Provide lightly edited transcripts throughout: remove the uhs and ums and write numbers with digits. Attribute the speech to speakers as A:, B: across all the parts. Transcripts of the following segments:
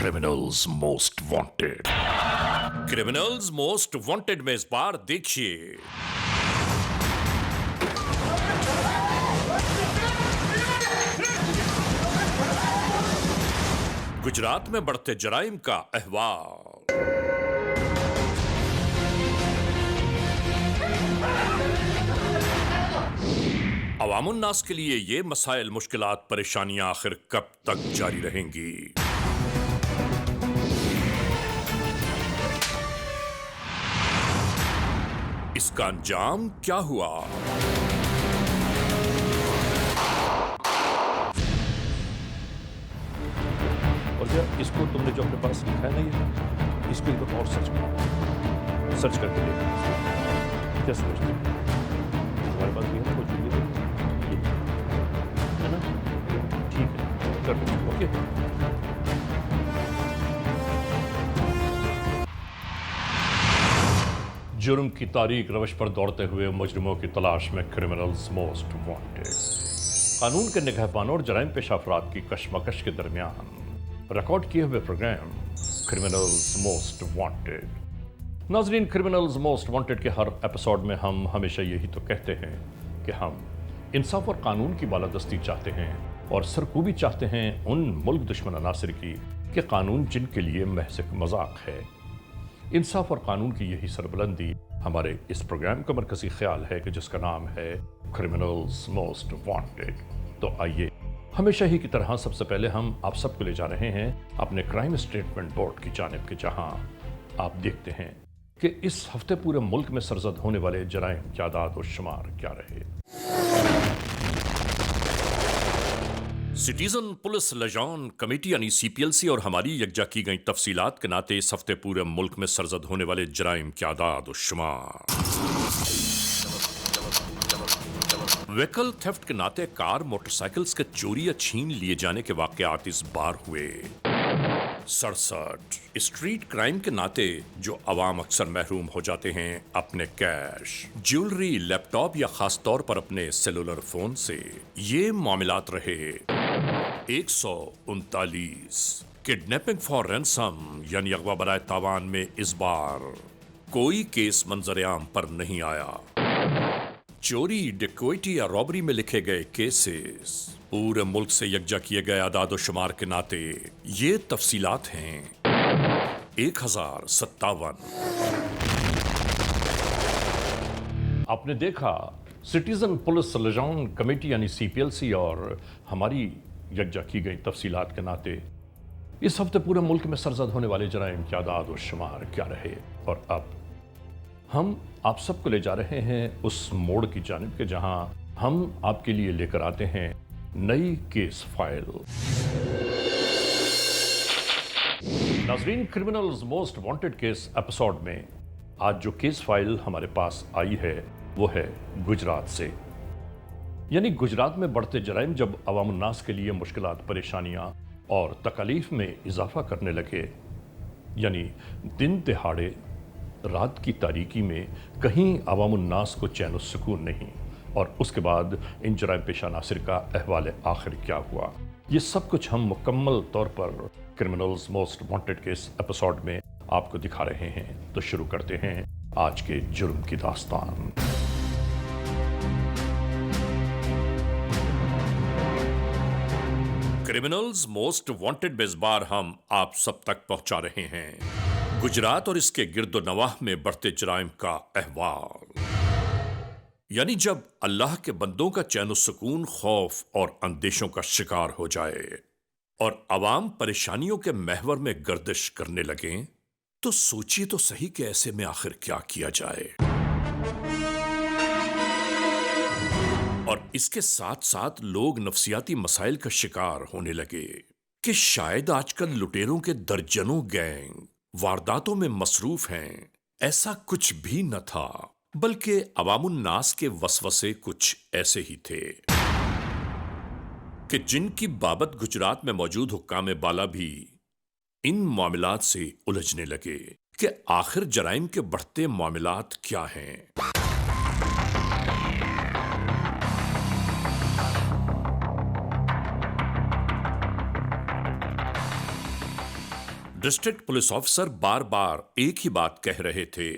A: Criminals most wanted. Criminals most wanted में इस बार देखिए गुजरात में बढ़ते जराइम का अहवाल। अवामुन्नास के लिए ये मसाइल, मुश्किलात, परेशानियां आखिर कब तक जारी रहेंगी? इसका अंजाम क्या हुआ?
B: और जब इसको तुमने जो अपने पास लिखा है ना, ये इसको एक बार और सर्च करके देखो। क्या समझते हो? तुम्हारे पास भी है ना कुछ ये है ना? ठीक है, कर दो। ओके, जुर्म की तारीख रवश पर दौड़ते हुए मुजरिमों की तलाश में क्रिमिनल्स मोस्ट वांटेड। कानून के निगहबानों और जराइम पेशा अफराद की कशमकश के दरमियान रिकॉर्ड किए हुए प्रोग्राम क्रिमिनल्स मोस्ट वांटेड। नाजरीन, क्रिमिनल्स मोस्ट वांटेड के हर एपिसोड में हम हमेशा यही तो कहते हैं कि हम इंसाफ और कानून की बालादस्ती चाहते हैं और सरकूबी चाहते हैं उन मुल्क दुश्मन अनासिर की कि कानून जिनके लिए महज एक मजाक है। इंसाफ और कानून की यही सरबुलंदी हमारे इस प्रोग्राम का मरकजी ख्याल है कि जिसका नाम है क्रिमिनल्स मोस्ट वांटेड। तो आइए, हमेशा ही की तरह सबसे पहले हम आप सबको ले जा रहे हैं अपने क्राइम स्टेटमेंट बोर्ड की जानिब के, जहां आप देखते हैं कि इस हफ्ते पूरे मुल्क में सरजद होने वाले जराइम की आदाद और शुमार क्या रहे।
A: सिटीजन पुलिस लजान कमेटी यानी सीपीएलसी और हमारी यकजा की गई तफसीलात के नाते इस हफ्ते पूरे मुल्क में सरजद होने वाले जराइम की आदाद और शुमार। व्हीकल थेफ्ट के नाते कार मोटरसाइकिल्स के चोरी या छीन लिए जाने के वाकयात इस बार हुए 67। स्ट्रीट क्राइम के नाते जो अवाम अक्सर महरूम हो जाते हैं अपने कैश, ज्वेलरी, लैपटॉप या खास तौर पर अपने सेलुलर फोन से, ये मामलात रहे 139। किडनैपिंग फॉर रैंसम यानी अगवा बराए तावान में इस बार कोई केस मंजर आम पर नहीं आया। चोरी, डिक्वेटी या रॉबरी में लिखे गए केसेस पूरे मुल्क से यकजा किए गए आदाद और शुमार के नाते ये तफसीलात हैं 1057।
B: आपने देखा, सिटीजन पुलिस लजान कमेटी यानी सीपीएलसी और हमारी यकजा की गई तफसीलात के नाते इस हफ्ते पूरे मुल्क में सरजद होने वाले जराइम की आदाद और शुमार क्या रहे। और अब हम आप सबको ले जा रहे हैं उस मोड़ की जानिब के जहां हम आपके लिए लेकर आते हैं नई केस फाइल। नाजरीन, criminals most wanted case episode में आज जो केस फाइल हमारे पास आई है वो है गुजरात से। यानी गुजरात में बढ़ते जराइम जब अवामुन्नास के लिए मुश्किलात, परेशानियां और तकलीफ में इजाफा करने लगे, यानी दिन दिहाड़े रात की तारीकी में कहीं अवामुन्नास को चैन और सुकून नहीं, और उसके बाद इन जराइम पेशा नासिर का अहवाल आखिर क्या हुआ, ये सब कुछ हम मुकम्मल तौर पर criminals most wanted case episode में आपको दिखा रहे हैं। तो शुरू करते हैं आज के जुर्म की दास्तान।
A: क्रिमिनल्स मोस्ट वांटेड में इस बार हम आप सब तक पहुंचा रहे हैं गुजरात और इसके गिरदो नवाह में बढ़ते जराइम का अहवाल। यानी जब अल्लाह के बंदों का चैन सुकून खौफ और अंदेशों का शिकार हो जाए और अवाम परेशानियों के महवर में गर्दिश करने लगे, तो सोचिए तो सही कि ऐसे में आखिर क्या किया जाए। और इसके साथ साथ लोग नफसियाती मसाइल का शिकार होने लगे कि शायद आजकल लुटेरों के दर्जनों गैंग वारदातों में मसरूफ हैं। ऐसा कुछ भी न था, बल्कि अवामुन्नास के वसवसे कुछ ऐसे ही थे कि जिनकी बाबत गुजरात में मौजूद हुक्काम बाला भी इन मामलात से उलझने लगे कि आखिर जराइम के बढ़ते मामलात क्या हैं। डिस्ट्रिक्ट पुलिस ऑफिसर बार बार एक ही बात कह रहे थे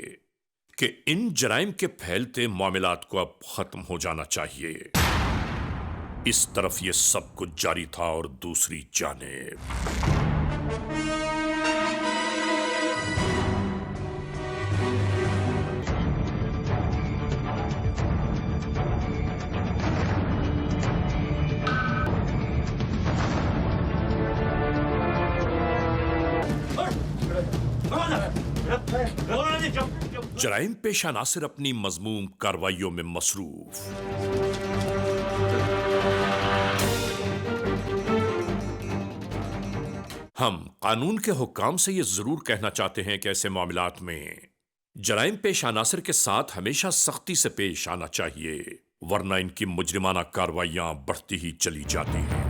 A: कि इन जराइम के फैलते मामलात को अब खत्म हो जाना चाहिए। इस तरफ ये सब कुछ जारी था और दूसरी जानिब जराइम पेशा नासिर अपनी मजमूम कार्रवाइयों में मसरूफ। हम कानून के हुक्काम से यह जरूर कहना चाहते हैं कि ऐसे मामलात में जराइम पेश अनासिर के साथ हमेशा सख्ती से पेश आना चाहिए, वरना इनकी मुजरिमाना कार्रवाइयां बढ़ती ही चली जाती हैं।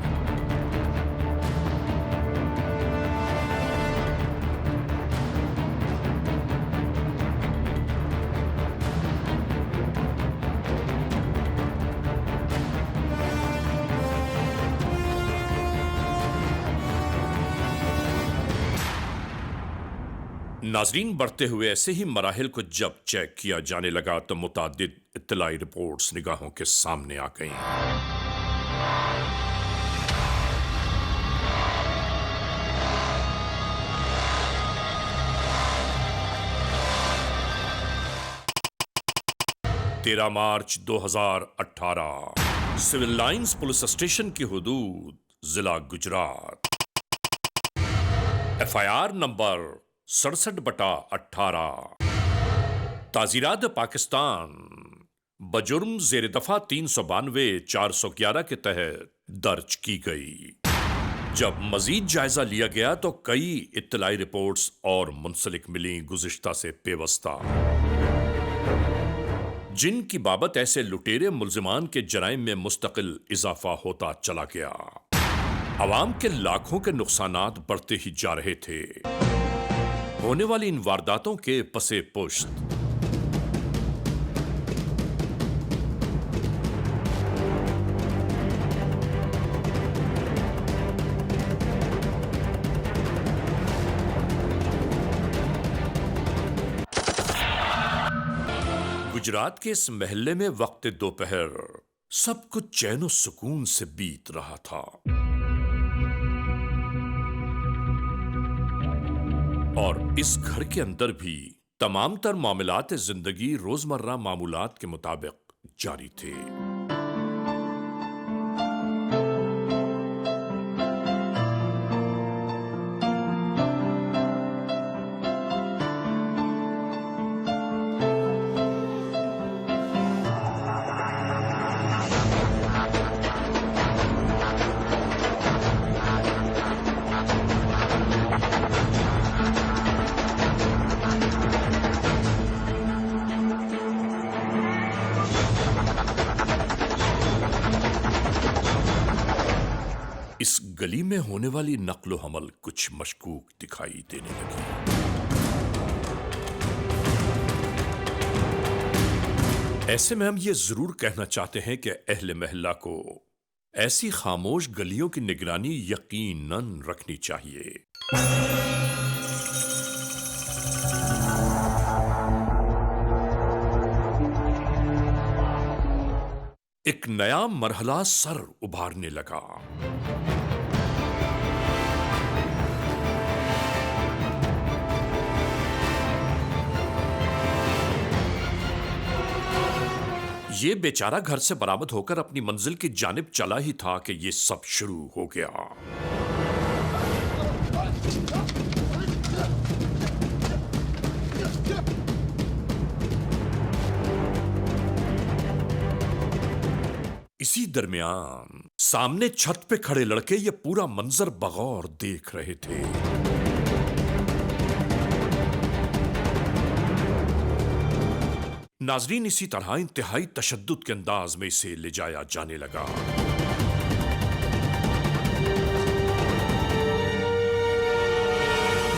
A: नाजरीन, बढ़ते हुए ऐसे ही मराहिल को जब चेक किया जाने लगा तो मुतादिद इत्तलाई रिपोर्ट्स निगाहों के सामने आ गईं। तेरह मार्च 2018 सिविल लाइंस पुलिस स्टेशन की हुदूद, जिला गुजरात। FIR नंबर 67/18 ताजीरात पाकिस्तान बजुर्म जेर दफा 392-411 के तहत दर्ज की गई। जब मजीद जायजा लिया गया तो कई इत्तलाई रिपोर्ट्स और मुंसलिक मिली गुज़िश्ता से पेवस्ता, जिनकी बाबत ऐसे लुटेरे मुल्जिमान के जराइम में मुस्तकिल इजाफा होता चला गया। अवाम के लाखों के नुकसानात बढ़ते ही जा रहे थे। होने वाली इन वारदातों के पसे पुश्त गुजरात के इस महल्ले में वक्त दोपहर सब कुछ चैन और सुकून से बीत रहा था और इस घर के अंदर भी तमाम तर मामलात जिंदगी रोजमर्रा मामूलात के मुताबिक जारी थे। इस गली में होने वाली नक्लो हमल कुछ मशकूक दिखाई देने लगी। ऐसे में हम ये जरूर कहना चाहते हैं कि अहले महल्ला को ऐसी खामोश गलियों की निगरानी यकीनन रखनी चाहिए। एक नया मरहला सर उभारने लगा। ये बेचारा घर से बरामद होकर अपनी मंजिल की जानिब चला ही था कि ये सब शुरू हो गया। इसी दरमियान सामने छत पे खड़े लड़के ये पूरा मंजर बगौर देख रहे थे। नाजरीन, इसी तरह इंतहाई तशद्दुद के अंदाज में इसे ले जाया जाने लगा।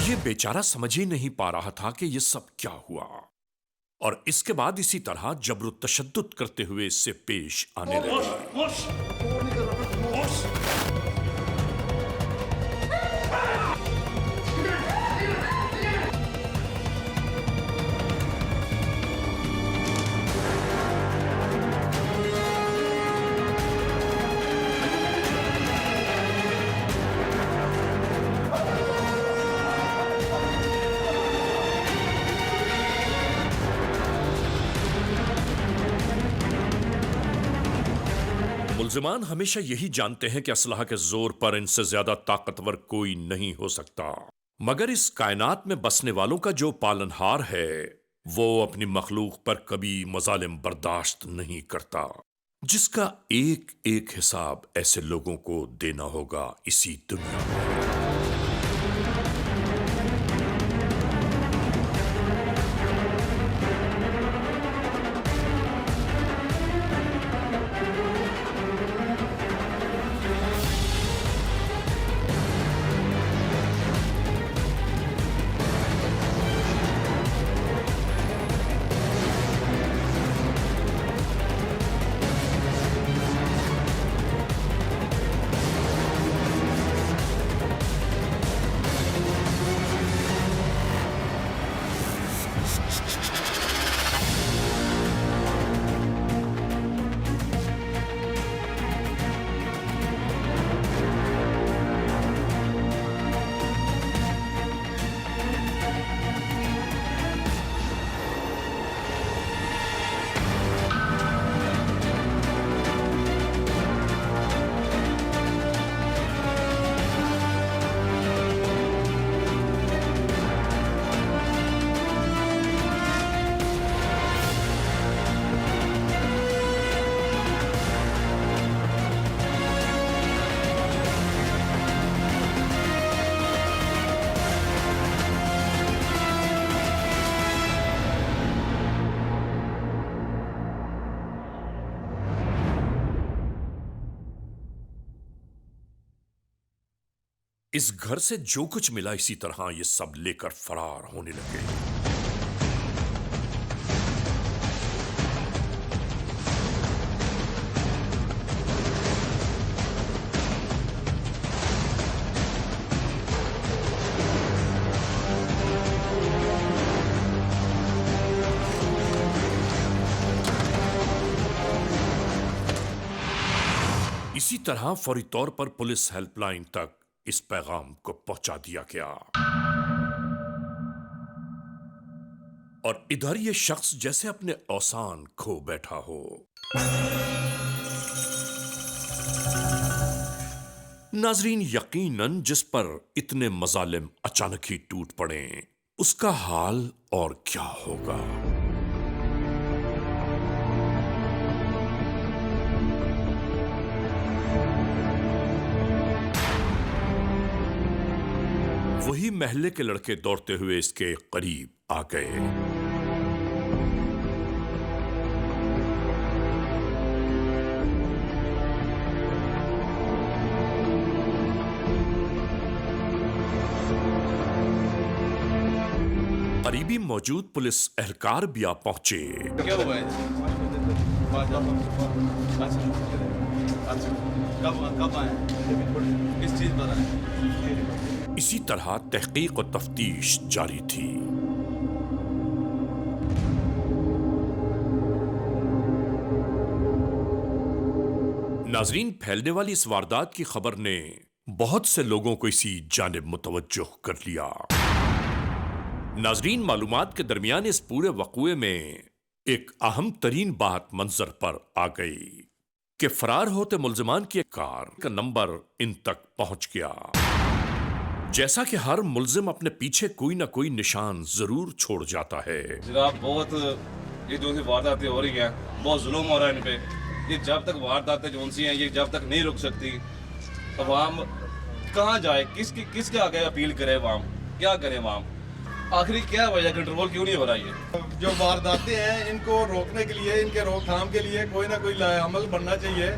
A: ये बेचारा समझ ही नहीं पा रहा था कि ये सब क्या हुआ, और इसके बाद इसी तरह जबरु तशद्दुद करते हुए इससे पेश आने लगे। मुल्जिमान हमेशा यही जानते हैं कि असलहा के जोर पर इनसे ज्यादा ताकतवर कोई नहीं हो सकता, मगर इस कायनात में बसने वालों का जो पालनहार है वो अपनी मखलूक पर कभी मजालिम बर्दाश्त नहीं करता, जिसका एक एक हिसाब ऐसे लोगों को देना होगा इसी दुनिया में। इस घर से जो कुछ मिला इसी तरह ये सब लेकर फरार होने लगे। इसी तरह फौरी तौर पर पुलिस हेल्पलाइन तक इस पैगाम को पहुंचा दिया गया और इधर ये शख्स जैसे अपने औसान खो बैठा हो। नाजरीन, यकीनन जिस पर इतने मजालिम अचानक ही टूट पड़े उसका हाल और क्या होगा। वही महल्ले के लड़के दौड़ते हुए इसके करीब आ गए। करीबी मौजूद पुलिस एहलकार भी आ पहुंचे।
C: क्या हुआ है? कब आए? किस चीज पर आए?
A: इसी तरह तहकीक और तफ्तीश जारी थी। नाजरीन, फैलने वाली इस वारदात की खबर ने बहुत से लोगों को इसी जानिब मुतवज्जो कर लिया। नाजरीन, मालूमात के दरमियान इस पूरे वक़्वे में एक अहम तरीन बात मंजर पर आ गई कि फरार होते मुल्जिमान की एक कार का नंबर इन तक पहुंच गया। जैसा कि हर मुल्जिम अपने पीछे कोई ना कोई निशान जरूर छोड़ जाता है।
C: जनाब, बहुत ये जो सी वारदातें हो रही हैं, बहुत जुल्म हो रहा है इन पे। ये जब तक वारदातें जो सी हैं ये जब तक नहीं रुक सकती, अवाम कहाँ जाए, किसके आगे अपील करे अवाम, क्या करे अवाम? आखिरी क्या वजह, कंट्रोल क्यों नहीं हो रहा है?
D: जो वारदातें हैं इनको रोकने के लिए, इनके रोकथाम के लिए कोई ना कोई अमल बनना चाहिए।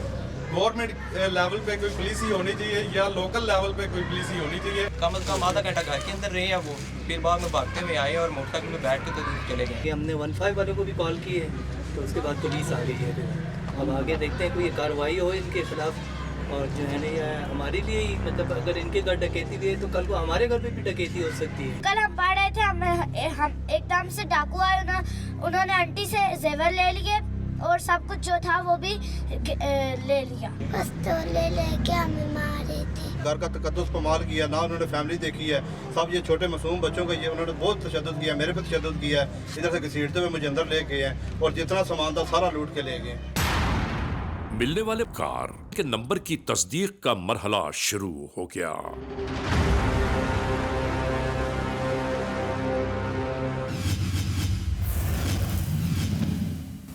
D: गवर्नमेंट लेवल पे कोई पुलिस ही होनी चाहिए या लोकल लेवल पे कोई पुलिस ही होनी चाहिए।
E: कम से कम आधा घंटा घर के अंदर रहे हैं वो, फिर बाद में भागते हुए आए और मोटरसाइकिल में बैठ के तो चले गए।
F: हमने 15 वाले को भी कॉल की है, तो उसके बाद पुलिस आ गई है। अब आगे देखते हैं कोई कार्रवाई हो इनके खिलाफ। और जो है ना ये हमारे लिए ही, मतलब अगर इनके घर डकैती हुई है तो कल को हमारे घर पे भी डकैती हो सकती है।
G: कल हम पढ़ रहे थे, हम एकदम से डाकू आए, उन्होंने आंटी से जेवर ले लिए और सब कुछ जो था वो भी ले लिया। बस तो लेके हमें मारे थे।
D: घर का तकद्दुस पमाल किया ना, उन्होंने फैमिली देखी है सब। ये छोटे मासूम बच्चों का ये उन्होंने बहुत तशद्दुद किया, मेरे पे तशद्दुद किया है। इधर से घसीटते हुए मुझे अंदर ले गए हैं और जितना सामान था सारा लूट के ले गए।
A: मिलने वाले कार के नंबर की तस्दीक का मरहला शुरू हो गया।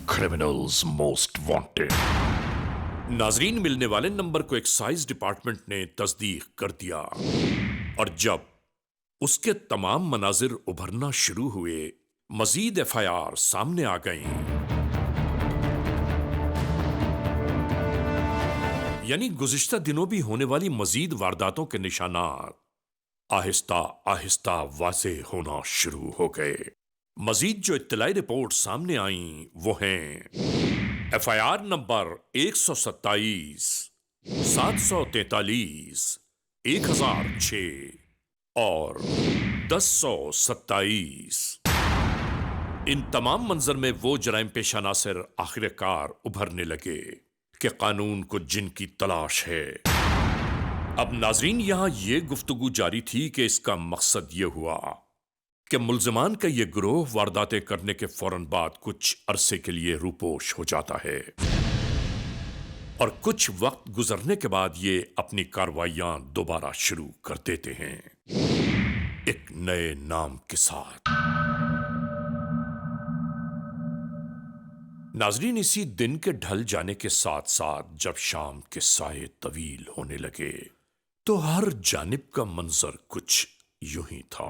A: Criminals most wanted. नाजरीन, मिलने वाले नंबर को एक्साइज डिपार्टमेंट ने तस्दीक कर दिया और जब उसके तमाम मनाजिर उभरना शुरू हुए, मजीद FIR सामने आ गईं। यानी गुज़िश्ता दिनों भी होने वाली मजीद वारदातों के निशानात आहिस्ता आहिस्ता वाज़े होना शुरू हो गए। मजीद जो इत्तलाई रिपोर्ट सामने आईं वो हैं FIR नंबर 127, 743, 1006 और 1027। इन तमाम मंजर में वो जराइम पेशा नासिर आखिरकार उभरने लगे कि कानून को जिनकी तलाश है। अब नाजरीन, यहां ये गुफ्तगू जारी थी कि इसका मकसद ये हुआ कि मुल्जिमान का ये गिरोह वारदातें करने के फौरन बाद कुछ अरसे के लिए रूपोश हो जाता है और कुछ वक्त गुजरने के बाद ये अपनी कार्रवाइयां दोबारा शुरू कर देते हैं एक नए नाम के साथ। नाजरीन, इसी दिन के ढल जाने के साथ साथ जब शाम के साये तवील होने लगे तो हर जानिब का मंजर कुछ यूं ही था।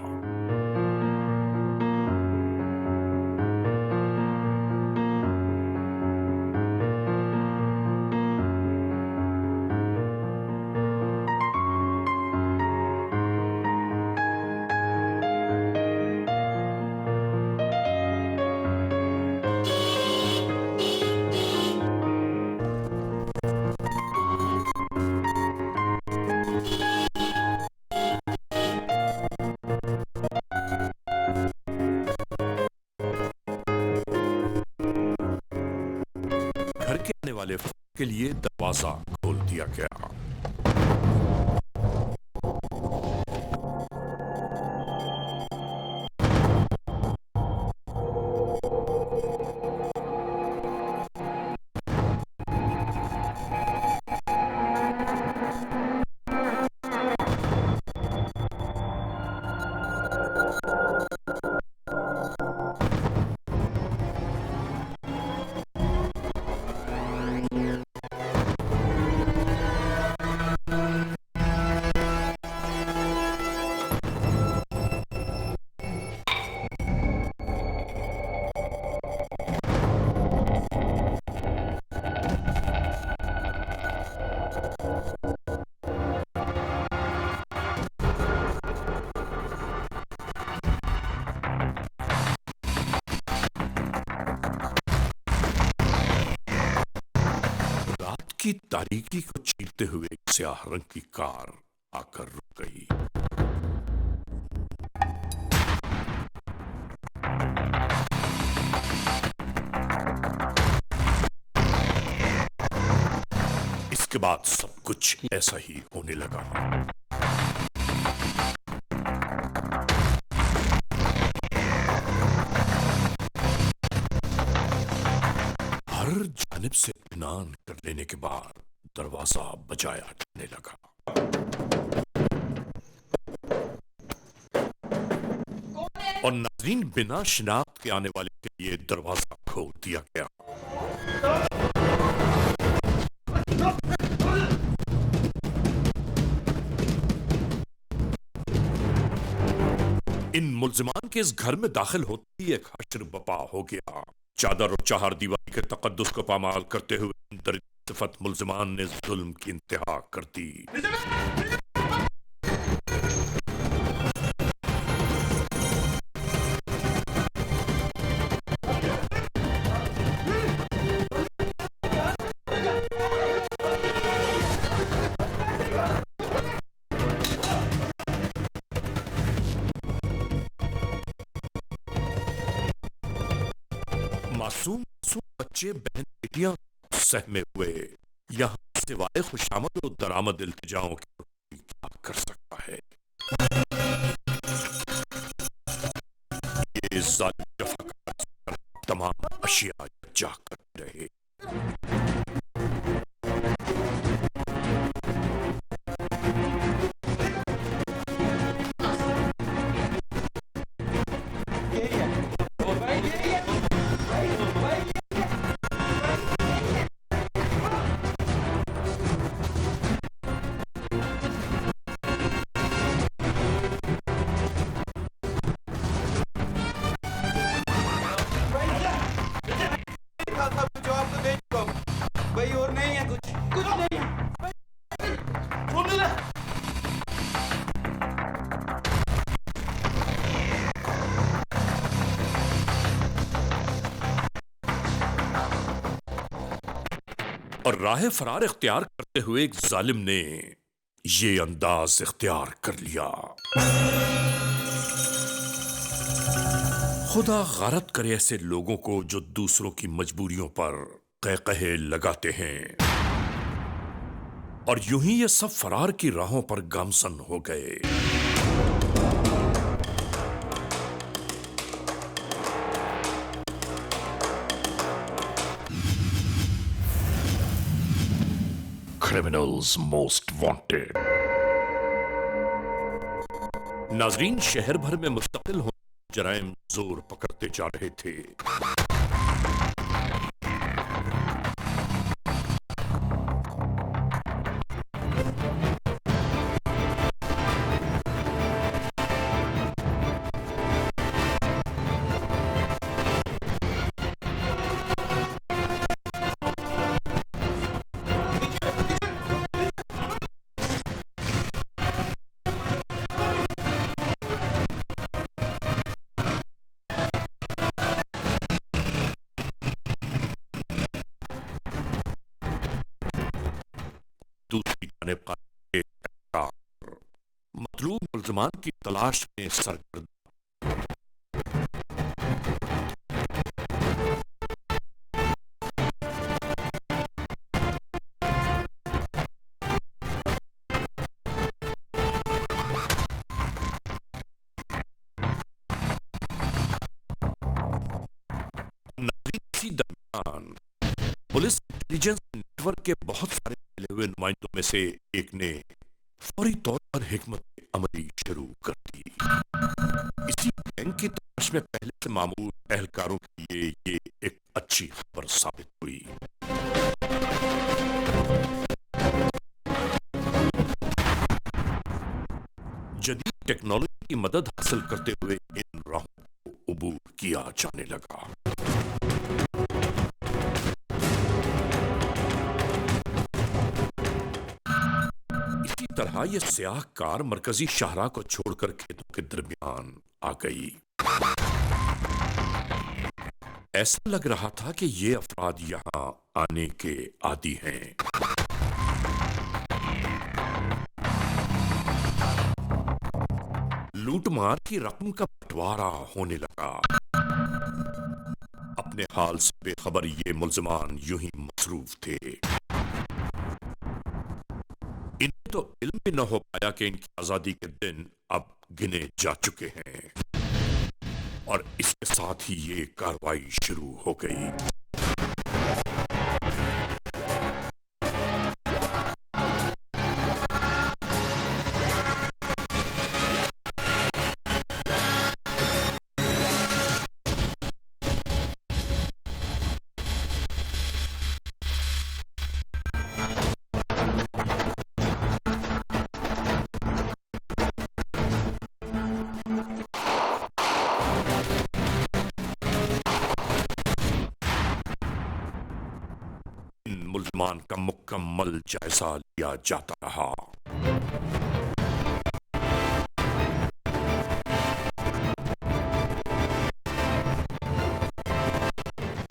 A: घर के आने वाले के लिए दरवाजा खोल दिया गया। की तारीकी को चीरते हुए एक स्याह रंग की कार आकर रुक गई। इसके बाद सब कुछ ऐसा ही होने लगा। हर जानिब से इत्मीनान कर लेने के बाद दरवाजा बजाया जाने लगा। और नाज़रीन, बिना शिनाख्त के आने वाले के लिए दरवाजा खोल दिया गया। इन मुल्जिमान के इस घर में दाखिल होते ही एक हश्र बपा हो गया। चादर और चार दीवारी के तकद्दुस को पामाल करते हुए दरिद्रफत मुल्जिमान ने जुल्म की इंतहा कर दी। मासूम बच्चे, बहन बेटियां सहमे हुए। यहां सिवाय खुशामद और दरामद इल्तिजाओं के क्या कर सकता है। ये जालिम जफाकार तमाम अशिया जा कर रहे।
E: भाई और नहीं है कुछ नहीं है।
A: और राह फरार इख्तियार करते हुए एक जालिम ने ये अंदाज इख्तियार कर लिया। खुदा गारत करे ऐसे लोगों को जो दूसरों की मजबूरियों पर कहे लगाते हैं। और यूं ही ये सब फरार की राहों पर गामसन हो गए। Criminals most wanted. नाजरीन, शहर भर में मुस्तकिल हो जराइम जोर पकड़ते जा रहे थे। दूसरी जानिब मतलूब मुल्ज़िमान की तलाश में सरगर्म। इसी दरमियान पुलिस इंटेलिजेंस नेटवर्क के बहुत सारे मिले हुए नुमाइंदों में से एक ने फौरी तौर पर हिकमत अमली शुरू कर दी। इसी गैंग की तलाश में पहले से मामूल एहलकारों के लिए ये एक अच्छी खबर साबित हुई। जदीद टेक्नोलॉजी की मदद हासिल करते हुए इन राहों को अबूर किया जाने लगा। इसी तरह यह स्याह कार मरकजी शाहराह को छोड़कर खेतों के दरमियान आ गई। ऐसा लग रहा था कि ये अफराद यहां आने के आदी हैं। लूटमार की रकम का बंटवारा होने लगा। अपने हाल से बेखबर ये मुल्ज़िमान यूं ही मसरूफ थे। इन्हें तो इल्म भी न हो पाया कि इनकी आजादी के दिन अब गिने जा चुके हैं। और इसके साथ ही ये कार्रवाई शुरू हो गई। मुल्ज़िमान का मुकम्मल जायजा लिया जाता रहा।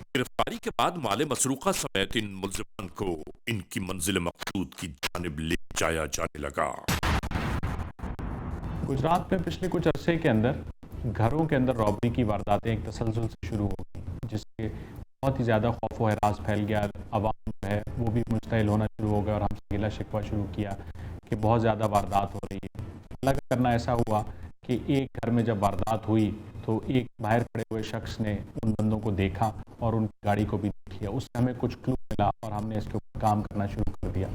A: गिरफ्तारी के बाद माले मसरूका समेत इन मुल्ज़िमान को इनकी मंजिल मकसूद की जानिब ले जाया जाने लगा।
H: गुजरात में पिछले कुछ अरसे के अंदर घरों के अंदर रॉबरी की वारदातें एक तसलसल से शुरू हो गई, जिससे बहुत ही ज़्यादा खौफ व हरास फैल गया। अवाम जो है वो भी मुश्तइल होना शुरू हो गया और हमसे गिला शिकवा शुरू किया कि बहुत ज़्यादा वारदात हो रही है। अल्लाह का करना ऐसा हुआ कि एक घर में जब वारदात हुई तो एक बाहर खड़े हुए शख्स ने उन बंदों को देखा और उनकी गाड़ी को भी देख लिया। उससे हमें कुछ क्लू मिला और हमने इसके ऊपर काम करना शुरू कर दिया।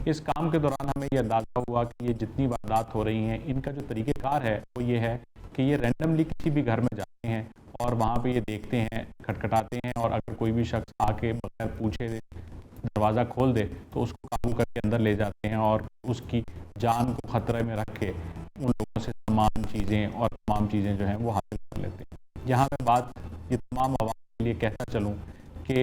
H: इस काम के दौरान हमें यह अंदाज़ा हुआ कि ये जितनी वारदात हो रही हैं, इनका जो तरीक़ेकार है वो ये है कि ये रैंडमली किसी भी घर में जाते हैं और वहाँ पे ये देखते हैं, खटखटाते हैं, और अगर कोई भी शख्स आके बगैर पूछे दरवाज़ा खोल दे तो उसको काबू करके अंदर ले जाते हैं और उसकी जान को ख़तरे में रख के उन लोगों से तमाम चीज़ें जो हैं वो हासिल कर लेते हैं। यहाँ पे बात ये तमाम आवाम के लिए कहता चलूँ कि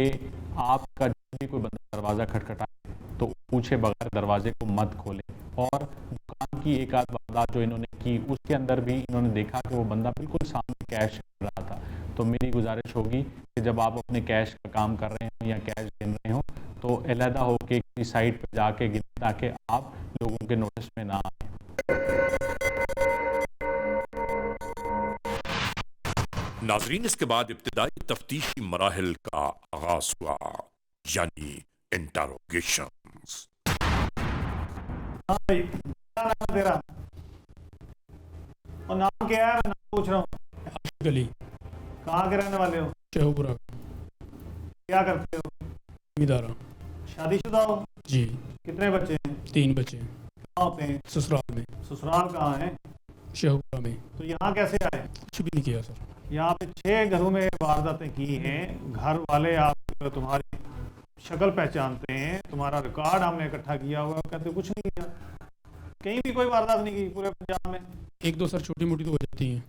H: आपका जब भी कोई बंदा दरवाज़ा खटखटाए तो पूछे बगैर दरवाजे को मत खोलें। और दुकान की एक आध वारदात जो इन्होंने की उसके अंदर भी इन्होंने देखा कि वो बंदा बिल्कुल सामने कैश कर रहा था। तो मेरी गुजारिश होगी कि जब आप अपने कैश का काम कर रहे हो या कैश गिन रहे हो तो अलहदा हो के किसी साइट पर जाके गिने ताकि आप लोगों के नोटिस में ना आए।
A: नाजरीन, इसके बाद इब्तिदाई तफ्तीशी मराहिल का आगाज हुआ, यानी इंटरोगेशंस।
I: क्या नाम है तेरा? और नाम क्या है? मैं नाम पूछ रहा हूँ।
J: गली।
I: कहाँ के रहने वाले हो?
J: शेहपुरा।
I: क्या करते हो?
J: इदारा।
I: शादीशुदा हो?
J: जी।
I: कितने बच्चे हैं?
J: 3 बच्चे।
I: कहाँ होते हैं?
J: ससुराल में।
I: ससुराल कहाँ है?
J: शेहपुरा में।
I: तो यहाँ कैसे आए?
J: कुछ भी नहीं किया सर।
I: यहाँ पे 6 घरों में वारदातें की हैं। घर वाले आप तुम्हारी शक्ल पहचानते हैं, तुम्हारा रिकॉर्ड हमने इकट्ठा किया हुआ, कहते कुछ नहीं किया। कहीं भी कोई वारदात नहीं की पूरे पंजाब में?
J: 1-2 सर छोटी मोटी तो हो जाती हैं।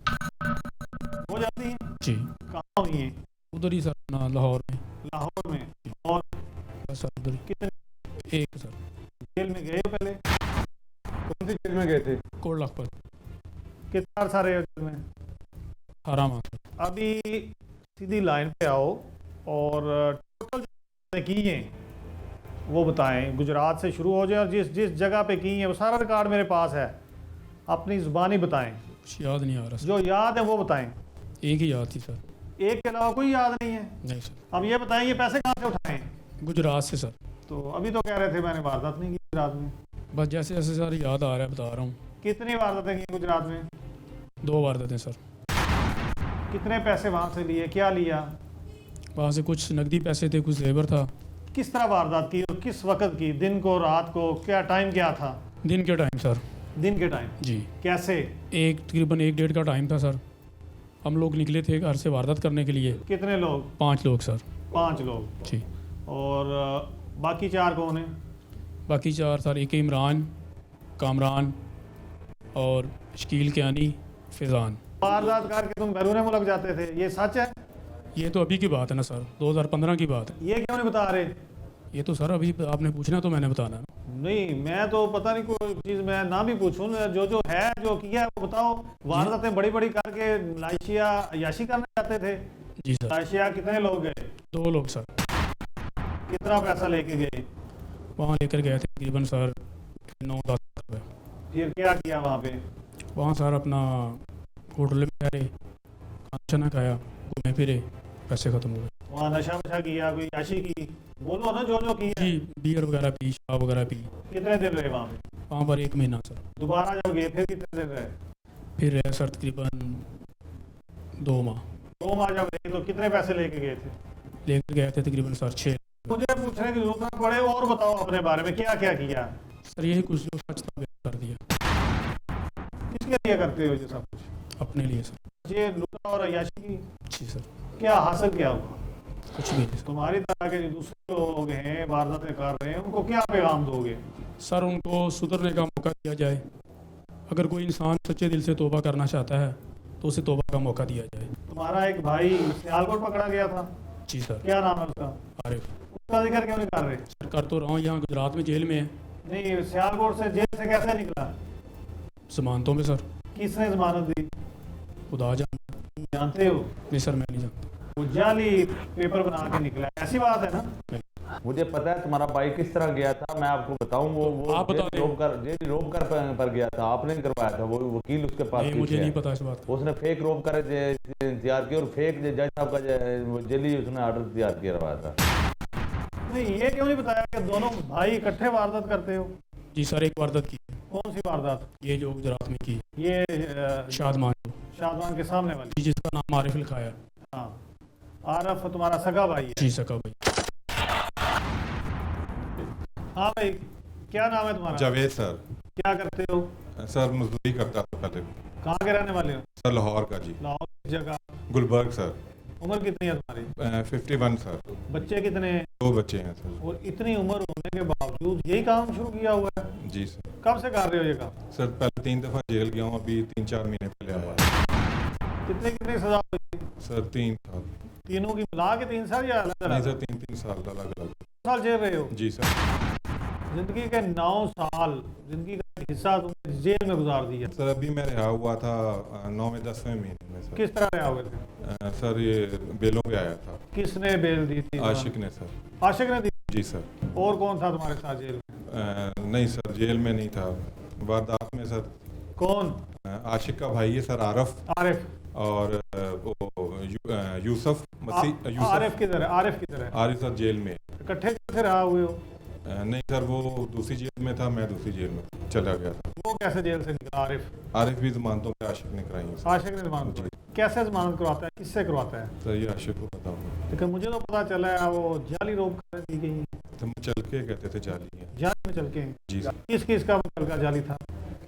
I: हो जाती हैं?
J: जी।
I: कहाँ हुई हैं?
J: उधर ही सर ना, लाहौर में।
I: लाहौर में? और
J: सर उधर
I: कितने?
J: 1 सर।
I: जेल में गए हो पहले? कौन सी जेल में गए थे?
J: कोट लखपत।
I: कितना अर्सा रहे हो जेल में?
J: 18 माह।
I: अभी सीधी लाइन पे आओ और टोटल की हैं वो बताएं। गुजरात से शुरू हो जाए और जिस जिस जगह पे की हैं वो सारा रिकॉर्ड मेरे पास है। अपनी ज़ुबानी बताएं।
J: कुछ याद नहीं आ रहा सर।
I: जो याद है वो बताएं।
J: एक ही याद थी सर।
I: एक के अलावा कोई याद नहीं है?
J: नहीं सर।
I: अब ये बताएं ये पैसे कहाँ से उठाए?
J: गुजरात से सर।
I: तो अभी तो कह रहे थे मैंने वारदात नहीं की गुजरात में।
J: बस जैसे जैसे सर याद आ रहा है बता रहा हूँ।
I: कितनी वारदातें की गुजरात में?
J: 2 वारदातें सर।
I: कितने पैसे वहाँ से लिए, क्या लिया?
J: वहाँ से कुछ नकदी पैसे थे, कुछ जेवर था।
I: किस तरह वारदात की और किस वक्त की? दिन को, रात को? क्या टाइम क्या था?
J: दिन के टाइम सर।
I: दिन के टाइम?
J: जी।
I: कैसे?
J: तकरीबन 1-1.5 का टाइम था सर। हम लोग निकले थे घर से वारदात करने के लिए।
I: कितने लोग?
J: 5 लोग सर।
I: 5 लोग?
J: जी।
I: और बाकी 4 कौन हैं?
J: बाकी 4 सर, एक इमरान, कामरान और शकील कियानी, फिजान।
I: वारदात करके तुम घरों में लग जाते थे, ये सच है?
J: ये तो अभी की बात है ना सर, 2015 की बात है।
I: ये क्यों नहीं बता रहे?
J: ये तो सर अभी आपने पूछना तो मैंने बताना।
I: नहीं, मैं तो पता नहीं कोई चीज़ मैं ना भी पूछूं, जो है जो किया है वो बताओ। वारदातें बड़ी बड़ी करके मलेशिया याशी करने जाते थे?
J: जी सर।
I: मलेशिया कितने लोग गए?
J: 2 लोग सर।
I: कितना पैसा लेके गए?
J: वहाँ लेकर गए थे तकरीबन सर 9-10 रुपये।
I: फिर क्या किया वहाँ पे?
J: वहाँ सर अपना होटल में ठहरे, खाना खाया, घूमे फिरे, पैसे ख़त्म हो गए।
I: वहाँ नशा वशा किया, कोई याशी की? बोलो ना जो की है।
J: जी, बियर वगैरह पी, शराब वगैरह पी।
I: कितने दिन रहे वहाँ पे?
J: वहाँ पर 1 महीना सर।
I: दोबारा जब गए फिर कितने दिन रहे?
J: फिर रहे सर तकरीबन 2 माह।
I: 2 माह जब रहे तो कितने पैसे लेके गए थे?
J: लेकर गए थे तकरीबन सर 6।
I: मुझे पूछने की जरूरत ना पड़े, और बताओ अपने बारे में, क्या क्या किया?
J: सर यही कुछ जो सच था कर दिया।
I: किसके लिए करते हो ये सब कुछ?
J: अपने लिए सर।
I: ये लूटा और अय्याशी की?
J: जी सर।
I: क्या हासिल क्या हुआ?
J: कुछ भी नहीं सर।
I: तुम्हारी तरह के जो दूसरे लोग हैं वारदातें कर रहे हैं उनको क्या पैगाम दोगे?
J: सर उनको सुधरने का मौका दिया जाए। अगर कोई इंसान सच्चे दिल से तौबा करना चाहता है तो उसे तौबा का मौका दिया जाए।
I: तुम्हारा एक भाई सियालकोट पकड़ा गया था?
J: जी सर।
I: क्या नाम है उसका?
J: आरिफ।
I: उसका जिक्र क्यों नहीं कर रहे?
J: सर कर तो रहा हूँ, यहाँ गुजरात में जेल में है।
I: नहीं, सियालकोट से जेल से कैसे निकला?
J: जमानतों में सर।
I: किसने जमानत दी?
J: खुदा जानता।
I: जानते हो?
J: नहीं सर, मैं नहीं जानता।
I: वो जाली पेपर बना के निकला, ऐसी बात है ना?
K: मुझे पता है तुम्हारा भाई किस तरह गया था, मैं आपको बताऊं। वो
J: आप बता
K: जेल रोक कर पर गया था, आपने नहीं करवाया था, वो वकील उसके पास।
J: नहीं, मुझे नहीं पता इस बात।
K: उसने फेक रोक कर तैयार किया और फेक जज साहब का जेली उसने ऑर्डर तैयार किया रहा था।
I: नहीं, ये क्यों नहीं बताया कि दोनों भाई इकट्ठे वारदात करते हो?
J: जी सर, एक वारदात की।
I: कौन सी वारदात?
J: ये जो गुजरात में की,
I: ये
J: शादमान
I: के सामने वाली,
J: जिसका नाम आरिफ लिखा है।
I: हाँ, आरिफ तुम्हारा सगा भाई है?
J: जी सगा भाई।
I: हाँ भाई, क्या नाम है तुम्हारा?
L: जावेद सर।
I: क्या करते हो?
L: सर मजदूरी करता था पहले।
I: कहाँ के रहने वाले हो?
L: सर लाहौर का जी।
I: लाहौर जगह?
L: गुलबर्ग सर।
I: उम्र कितनी है तुम्हारी?
L: 51 सर।
I: बच्चे कितने हैं?
L: 2 बच्चे हैं सर।
I: और इतनी उम्र होने के बावजूद यही काम शुरू किया हुआ है?
L: जी सर।
I: कब से कर रहे हो ये काम?
L: सर पहले 3 दफ़ा जेल गया हूँ, अभी 3-4 महीने पहले आया।
I: कितने कितने सजा हुई?
L: सर 3 साल।
I: तीनों की मिला के 3 साल या अलग
L: नहीं
I: अलग?
L: सर 3-3 साल अलग अलग।
I: साल जेल रहे हो?
L: जी सर।
I: जिंदगी के 9 साल जिंदगी का एक हिस्सा तुमने जेल में गुजार दिया।
L: सर अभी मैं रिहा हुआ था 9वें-10वें महीने में सर।
I: किस तरह रिहा हुए थे?
L: सर ये बेलों पे आया था।
I: किसने बेल दी थी?
L: आशिक ने सर।
I: आशिक ने दी?
L: जी सर।
I: और कौन था तुम्हारे साथ जेल में?
L: नहीं सर जेल में नहीं था, वारदात में सर।
I: कौन?
L: आशिक का भाई है सर आरिफ।
I: आरिफ
L: और यूसुफ मसीह।
I: आरिफ किधर है? आरिफ किधर है?
L: आरिफ सर जेल में।
I: इकट्ठे कैसे रहा हुए हो?
L: नहीं सर वो दूसरी जेल में था, मैं दूसरी जेल में चला गया था।
I: वो कैसे जेल से निकला आरिफ?
L: आरिफ भी जमानतों पे आशिक ने कराई है।
I: आशिक ने जमानत कराई? कैसे जमानत करवाता है? किससे करवाता है?
L: सर ये आशिक को बताऊंगा।
I: लेकिन मुझे तो पता चला है वो जाली रोक कर दी गई।
L: तुम चल के कहते थे जाली है।
I: जाली में चल के?
L: जी सर।
I: किस किस का चल का जाली था?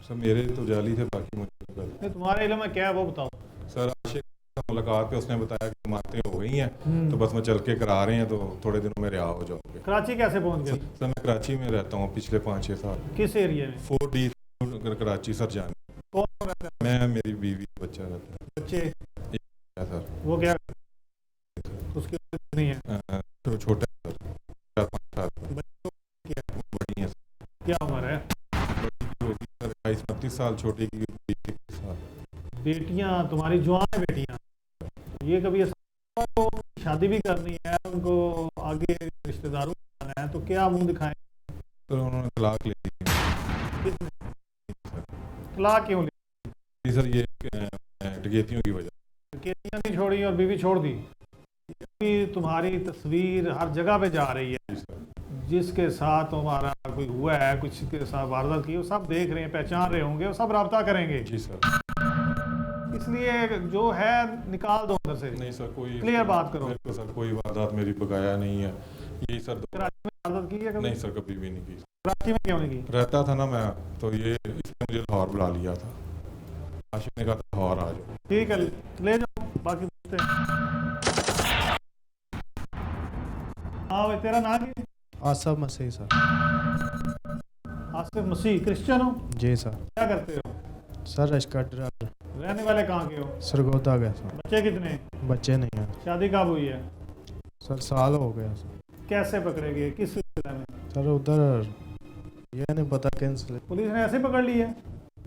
L: सर मेरे तो जाली थे, बाकी मुझे
I: नहीं तुम्हारे इल्म में क्या है वो बताओ।
L: सर आशिक मुलाकात पे उसने बताया कि जमानतें हो गई हैं तो बस मैं चल के करा रहे हैं, तो थोड़े दिनों में रिहा हो जाओगे।
I: कराची कैसे पहुंच गए?
L: सर मैं कराची में रहता हूँ पिछले 5-6 साल।
I: किस एरिया में?
L: 4D कराची सर जाने।
I: कौन रहता है?
L: मैं, मेरी बीवी, बच्चा रहता है।
I: बच्चे?
L: सर
I: वो क्या उसकी नहीं है?
L: तो छोटा है सर, 4-5 साल।
I: बच्चों क्या
L: बड़ी है?
I: क्या उम्र है?
L: बड़ी की होगी सर 28-29 साल, छोटी की 20-21 साल।
I: बेटियां तुम्हारी जवान बेटियां, ये कभी तो शादी भी करनी है, उनको आगे रिश्तेदारों को जाना है, तो क्या मुंह दिखाएं?
L: तो उन्होंने तलाक ले ली।
I: तलाक क्यों ली?
L: सर ये डकैतियों की वजह।
I: डकैतियां नहीं छोड़ी और बीवी छोड़ दी? तुम्हारी तस्वीर हर जगह पे जा रही है, जिसके साथ तुम्हारा कोई हुआ है, कुछ के साथ वारदात की, वो सब देख रहे हैं, पहचान रहे होंगे, वो सब राब्ता करेंगे।
L: जी सर।
I: इसलिए जो है निकाल दो अंदर से।
L: नहीं सर कोई
I: क्लियर बात करो।
L: मेरे को सर कोई वारदात मेरी बकाया नहीं है। यही सर
I: कराची में वारदात की है कभी?
L: नहीं सर कभी भी नहीं की।
I: कराची में क्यों नहीं की?
L: रहता था ना मैं, तो ये इसने मुझे लाहौर बुला लिया था। आशिक ने कहा था लाहौर आ जाओ।
I: ठीक है ले जाओ, बाकी पूछते हैं। हाँ भाई तेरा नाम क्या?
M: आसिफ मसीह सर।
I: आसिफ मसीह, क्रिश्चियन हो?
M: जी सर।
I: क्या करते हो?
M: Sir rickshaw driver.
I: रहने वाले कहाँ के हो?
M: सरगोदा गए सर।
I: बच्चे कितने?
M: बच्चे नहीं हैं।
I: शादी कब हुई है?
M: सर साल हो गया सर।
I: कैसे पकड़े गए, किस सिलसिले में?
M: सर उधर ये नहीं पता कैंसिल।
I: पुलिस ने ऐसे पकड़ ली है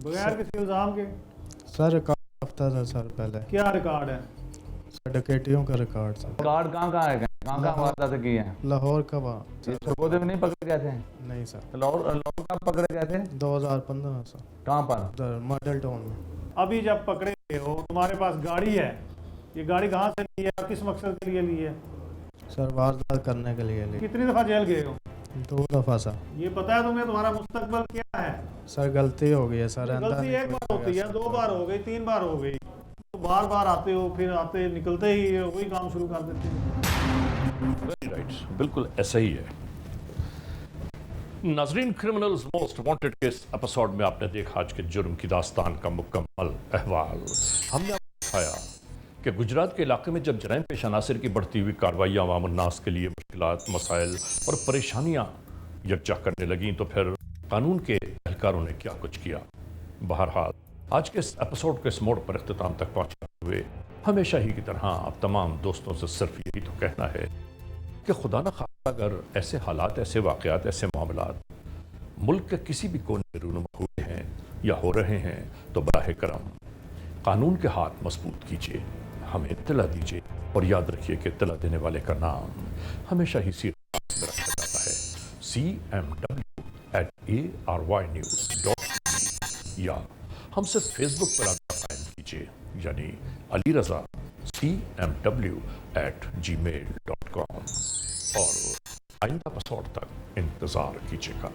I: बगैर किसी इल्जाम के?
M: सर रिकॉर्ड हफ्ता था सर पहले।
I: क्या रिकॉर्ड है?
M: सर डकैतियों का रिकॉर्ड सर।
K: रिकॉर्ड कहाँ है, कहाँ वारदात की है?
M: लाहौर कब?
K: सरगोदे में नहीं पकड़े गए थे?
M: नहीं सर।
K: लाहौर कब पकड़े गए थे?
M: 2015 सर।
K: कहाँ पर?
M: उधर मॉडल टाउन में।
I: अभी जब पकड़े गए हो तुम्हारे पास गाड़ी है, ये गाड़ी कहाँ से ली है और किस मकसद के लिए ली है?
M: सर वारदात करने के लिए ली।
I: कितनी दफ़ा जेल गए हो?
M: 2 दफ़ा सर।
I: ये पता है तुम्हें तुम्हारा मुस्तकबल क्या है?
M: सर गलती हो गई है सर।
I: गलती एक बार होती है, 2 बार हो गई, 3 बार हो गई, तो बार बार आते हो, फिर आते निकलते ही वही काम शुरू कर देते हो।
B: राइट, बिल्कुल ऐसा ही है। नाजरीन, क्रिमिनल्स मोस्ट वांटेड के इस एपिसोड में आपने देखा आज के जुर्म की दास्तान का मुकम्मल अहवाल। हमने आपको दिखाया कि गुजरात के इलाके में जब जराइम पेश अनासर की बढ़ती हुई कार्रवाइयाँ अवाम उन्नास के लिए मुश्किलात, मसाइल और परेशानियाँ यकजा करने लगीं, तो फिर कानून के एहलकारों ने क्या कुछ किया। बहरहाल आज के इस एपिसोड के इस मोड़ पर इख्तिताम तक पहुँचते हुए हमेशा ही की तरह आप तमाम दोस्तों से सिर्फ यही तो कहना है कि खुदा न खास्ता अगर ऐसे हालात, ऐसे वाक़यात, ऐसे मामलात मुल्क के किसी भी कोने में रूनुमा हुए हैं या हो रहे हैं, तो बराह करम कानून के हाथ मजबूत कीजिए, हमें इत्तला दीजिए और याद रखिए कि इत्तला देने वाले का नाम हमेशा ही सीरत में रखा जाता है, cmw@arYnews.com, या हमसे फेसबुक पर राब्ता कायम कीजिए, यानी अली रज़ा cmw@gmail.com, और आइंदा एपिसोड तक इंतज़ार कीजिएगा।